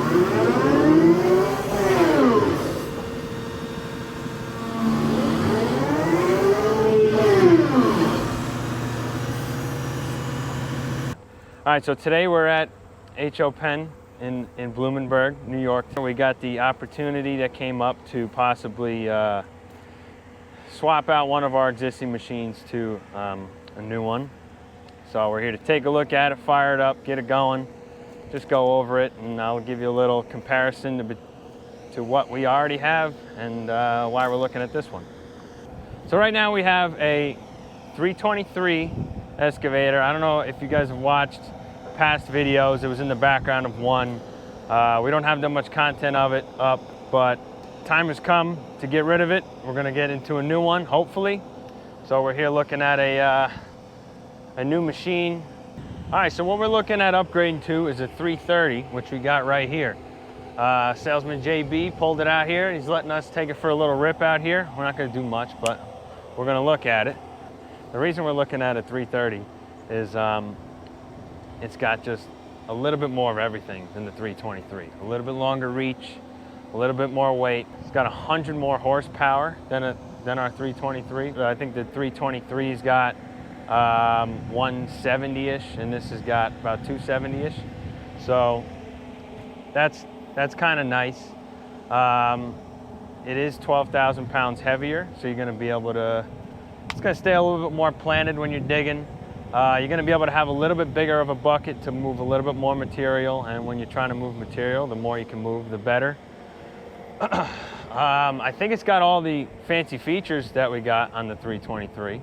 All right, so today we're at HOPENN in Bloomingburg, New York. We got the opportunity that came up to possibly swap out one of our existing machines to a new one. So we're here to take a look at it, fire it up, get it going, just go over it, and I'll give you a little comparison to what we already have and why we're looking at this one. So right now we have a 323 excavator. I don't know if you guys have watched past videos. It was in the background of one. We don't have that much content of it up, but time has come to get rid of it. We're gonna get into a new one, hopefully. So we're here looking at a new machine. All right, so what we're looking at upgrading to is a 330, which we got right here. Salesman JB pulled it out here. He's letting us take it for a little rip out here. We're not gonna do much, but we're gonna look at it. The reason we're looking at a 330 is it's got just a little bit more of everything than the 323. A little bit longer reach, a little bit more weight. It's got 100 more horsepower than our 323. I think the 323's got 170-ish, and this has got about 270-ish. So that's kind of nice. It is 12,000 pounds heavier, so you're gonna be able to, it's gonna stay a little bit more planted when you're digging. You're gonna be able to have a little bit bigger of a bucket to move a little bit more material, and when you're trying to move material, the more you can move, the better. I think it's got all the fancy features that we got on the 323.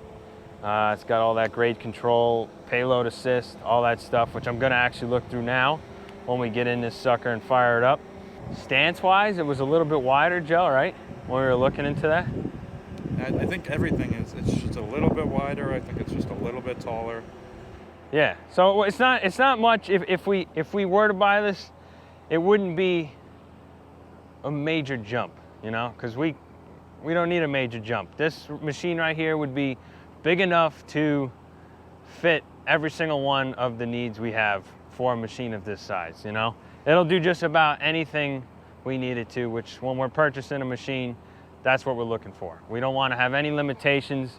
It's got all that grade control, payload assist, all that stuff, which I'm gonna actually look through now when we get in this sucker and fire it up. Stance-wise, it was a little bit wider, Joe, right? When we were looking into that? I think everything is, it's just a little bit wider. I think it's just a little bit taller. Yeah, so it's not much. If we were to buy this, it wouldn't be a major jump, you know, because we don't need a major jump. This machine right here would be big enough to fit every single one of the needs we have for a machine of this size, you know. It'll do just about anything we need it to, which when we're purchasing a machine, that's what we're looking for. We don't want to have any limitations.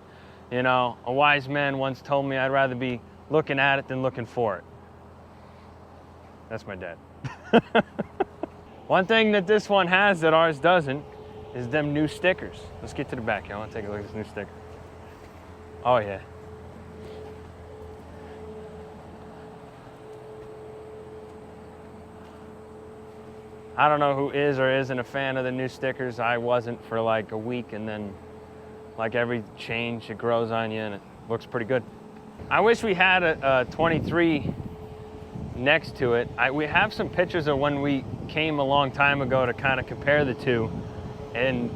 You know, a wise man once told me I'd rather be looking at it than looking for it. That's my dad. One thing that this one has that ours doesn't is them new stickers. Let's get to the back here. I want to take a look at this new sticker. Oh yeah. I don't know who is or isn't a fan of the new stickers. I wasn't for like a week, and then like every change, it grows on you and it looks pretty good. I wish we had a 23 next to it. We have some pictures of when we came a long time ago to kind of compare the two. And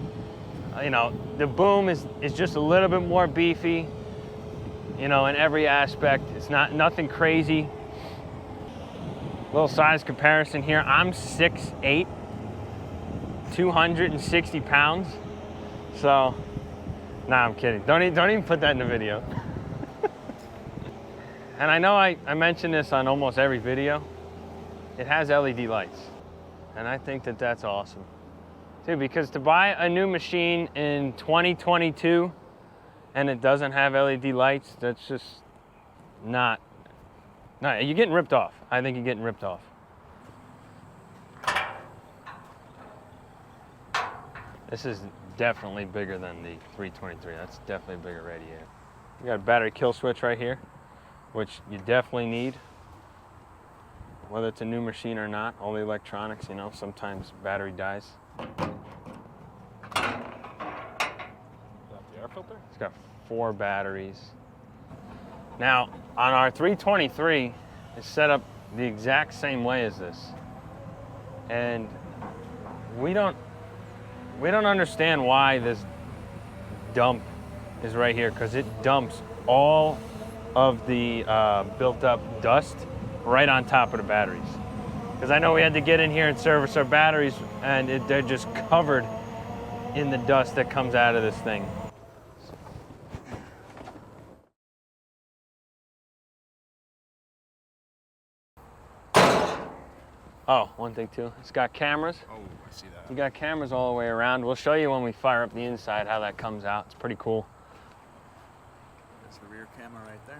you know, the boom is just a little bit more beefy, you know, in every aspect. It's nothing crazy. Little size comparison here. I'm 6'8", 260 pounds. So, nah, I'm kidding. Don't even put that in the video. And I know I mention this on almost every video. It has LED lights. And I think that that's awesome. Dude, because to buy a new machine in 2022 and it doesn't have LED lights, that's just not. No, you're getting ripped off. I think you're getting ripped off. This is definitely bigger than the 323. That's definitely a bigger radiator. We got a battery kill switch right here, which you definitely need. Whether it's a new machine or not, all the electronics, you know, sometimes battery dies. Is that the air filter? It's got 4 batteries. Now, on our 323, it's set up the exact same way as this. And we don't understand why this dump is right here, because it dumps all of the built up dust right on top of the batteries. Because I know we had to get in here and service our batteries, and they're just covered in the dust that comes out of this thing. Oh, one thing too, it's got cameras. Oh, I see that. You got cameras all the way around. We'll show you when we fire up the inside how that comes out. It's pretty cool. There's the rear camera right there.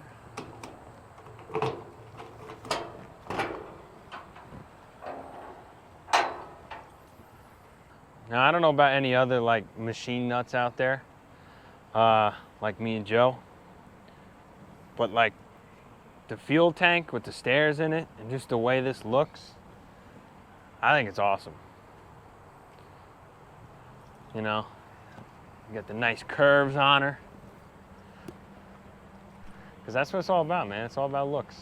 Now, I don't know about any other like machine nuts out there, like me and Joe, but like the fuel tank with the stairs in it and just the way this looks, I think it's awesome. You know, you got the nice curves on her. Because that's what it's all about, man. It's all about looks.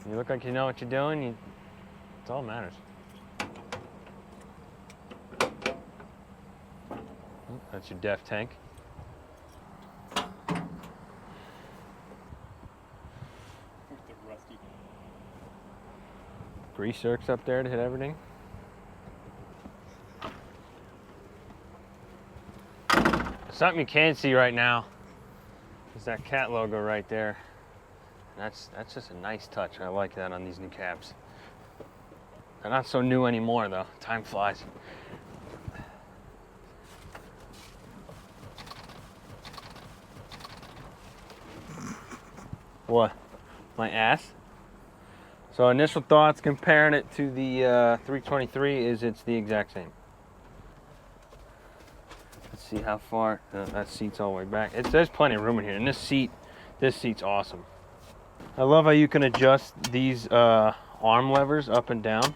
You look like you know what you're doing, it's all that matters. That's your def tank. Grease zerks up there to hit everything. Something you can't see right now is that cat logo right there. That's just a nice touch. I like that on these new cabs. They're not so new anymore though. Time flies. What? My ass? So initial thoughts comparing it to the 323 is it's the exact same. Let's see how far, that seat's all the way back. There's plenty of room in here, and this seat's awesome. I love how you can adjust these arm levers up and down.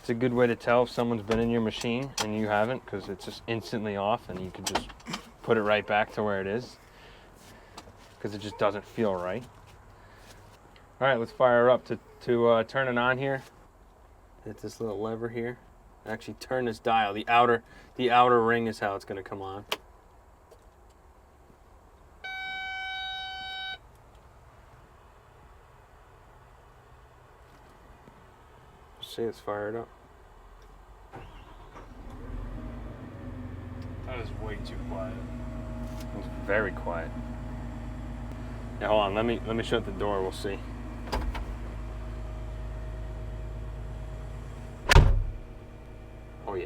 It's a good way to tell if someone's been in your machine and you haven't, because it's just instantly off and you can just put it right back to where it is, because it just doesn't feel right. All right, let's fire her up to turn it on here. Hit this little lever here. Actually turn this dial. The outer ring is how it's gonna come on. See, it's fired up. That is way too quiet. It's very quiet. Yeah, hold on, let me shut the door, we'll see. Oh yeah.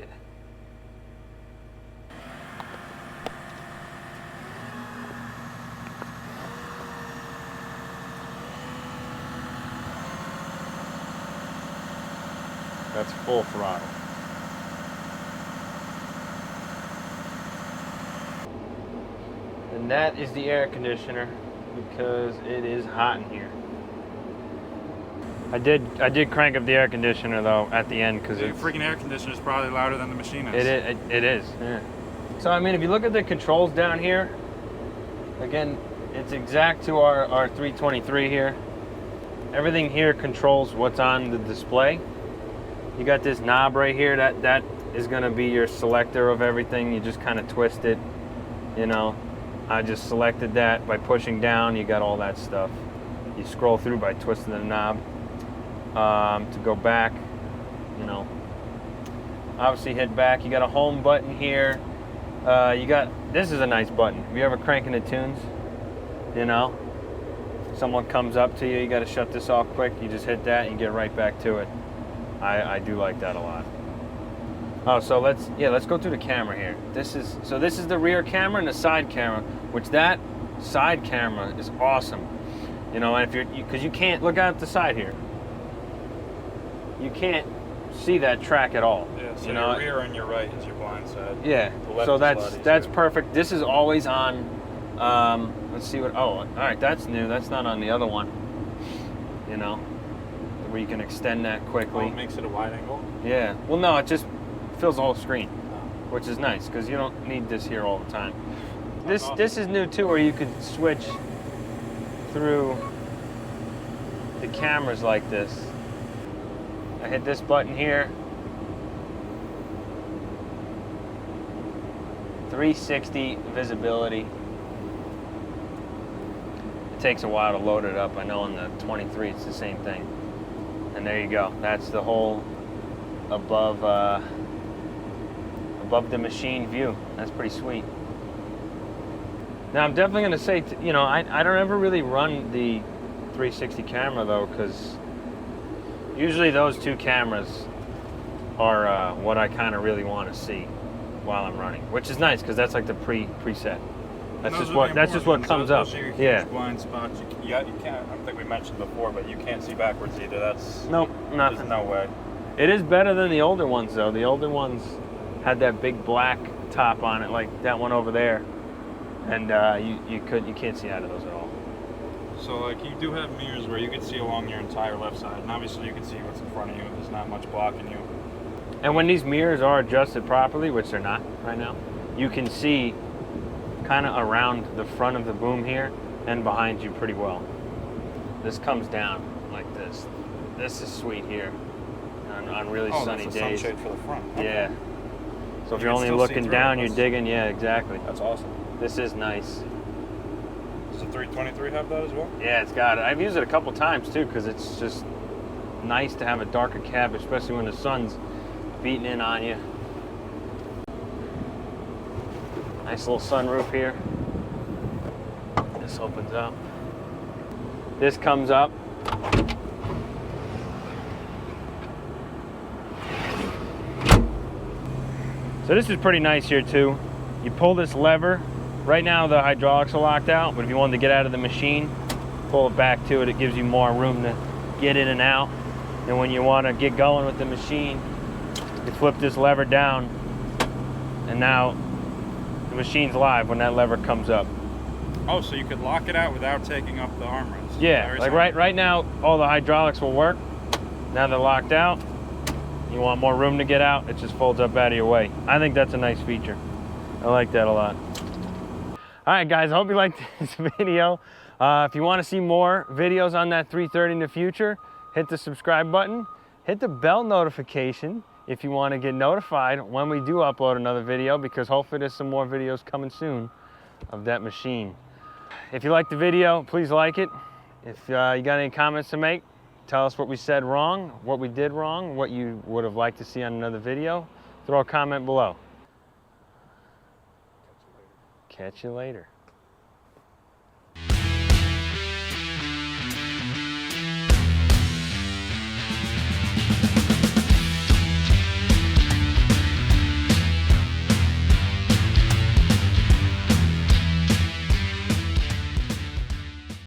That's full throttle. And that is the air conditioner, because it is hot in here. I did crank up the air conditioner though at the end, because The freaking air conditioner is probably louder than the machine is. It is. Yeah. So I mean, if you look at the controls down here, again, it's exact to our 323 here. Everything here controls what's on the display. You got this knob right here. That is going to be your selector of everything. You just kind of twist it. You know, I just selected that by pushing down. You got all that stuff. You scroll through by twisting the knob. To go back, you know, obviously hit back. You got a home button here. This is a nice button. If you ever cranking the tunes, you know, someone comes up to you, you got to shut this off quick. You just hit that and you get right back to it. I do like that a lot. Oh, so let's go through the camera here. This is the rear camera and the side camera, which that side camera is awesome. You know, and because you can't look out the side here. You can't see that track at all. Yeah, so you know? your rear and your right is your blind side. Yeah, so that's perfect. This is always on. Let's see what. Oh, all right, that's new. That's not on the other one. You know, where you can extend that quickly. Oh, it makes it a wide angle. Yeah. Well, no, it just fills the whole screen, which is nice because you don't need this here all the time. This is new too, where you could switch through the cameras like this. I hit this button here. 360 visibility. It takes a while to load it up. I know on the 23 it's the same thing. And there you go. That's the whole above the machine view. That's pretty sweet. Now I'm definitely gonna say, I don't ever really run the 360 camera though, because Usually those two cameras are what I kind of really want to see while I'm running, which is nice because that's like the preset. That's just what comes up. Those are your huge Yeah. blind spots. You can't. I don't think we mentioned before, but you can't see backwards either. That's Nope, nothing. There's no way. It is better than the older ones though. The older ones had that big black top on it, like that one over there, and you can't see out of those at all. So like you do have mirrors where you can see along your entire left side, and obviously you can see what's in front of you. There's not much blocking you. And when these mirrors are adjusted properly, which they're not right now, you can see kind of around the front of the boom here and behind you pretty well. This comes down like this. This is sweet here on really sunny that's the days. sunshade for the front. Okay. Yeah. So if You you're can only still see looking through down, it. you're digging. Yeah, exactly. That's awesome. This is nice. Does the 323 have that as well? Yeah, it's got it. I've used it a couple times too because it's just nice to have a darker cab, especially when the sun's beating in on you. Nice little sunroof here. This opens up. This comes up. So this is pretty nice here too. You pull this lever. Right now the hydraulics are locked out, but if you wanted to get out of the machine, pull it back to it. It gives you more room to get in and out. And when you want to get going with the machine, you flip this lever down, and now the machine's live when that lever comes up. Oh, so you could lock it out without taking up the armrest. Yeah, like right now, all the hydraulics will work. Now they're locked out. You want more room to get out, it just folds up out of your way. I think that's a nice feature. I like that a lot. All right, guys, I hope you liked this video. If you want to see more videos on that 330 in the future, hit the subscribe button. Hit the bell notification if you want to get notified when we do upload another video, because hopefully there's some more videos coming soon of that machine. If you liked the video, please like it. If you got any comments to make, tell us what we said wrong, what we did wrong, what you would have liked to see on another video. Throw a comment below. Catch you later.